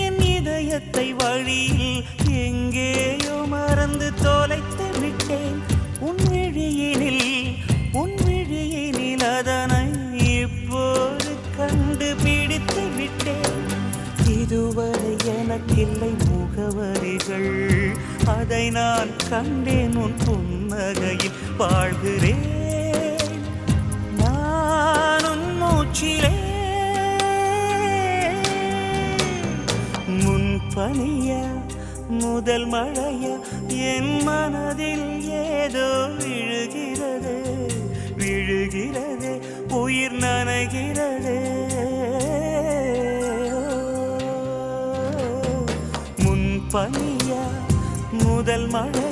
என் இதயத்தை வழியில் எங்கேயோ மறந்து தொலைத்து விட்டேன். உன் விழியினில் அதனை இப்போது கண்டுபிடித்து விட்டேன். இதுவரை எனக்கில்லை முகவரிகள், அதை நான் கண்டேன் உன் புன்னகையில். வாழ்கிறேன் நான் உன் மூச்சிலே. முன்பனியா முதல் மழையா என் மனதில் ஏதோ விழுகிறது, உயிர் நனைகிறது. முன்பனியா முதல் மழை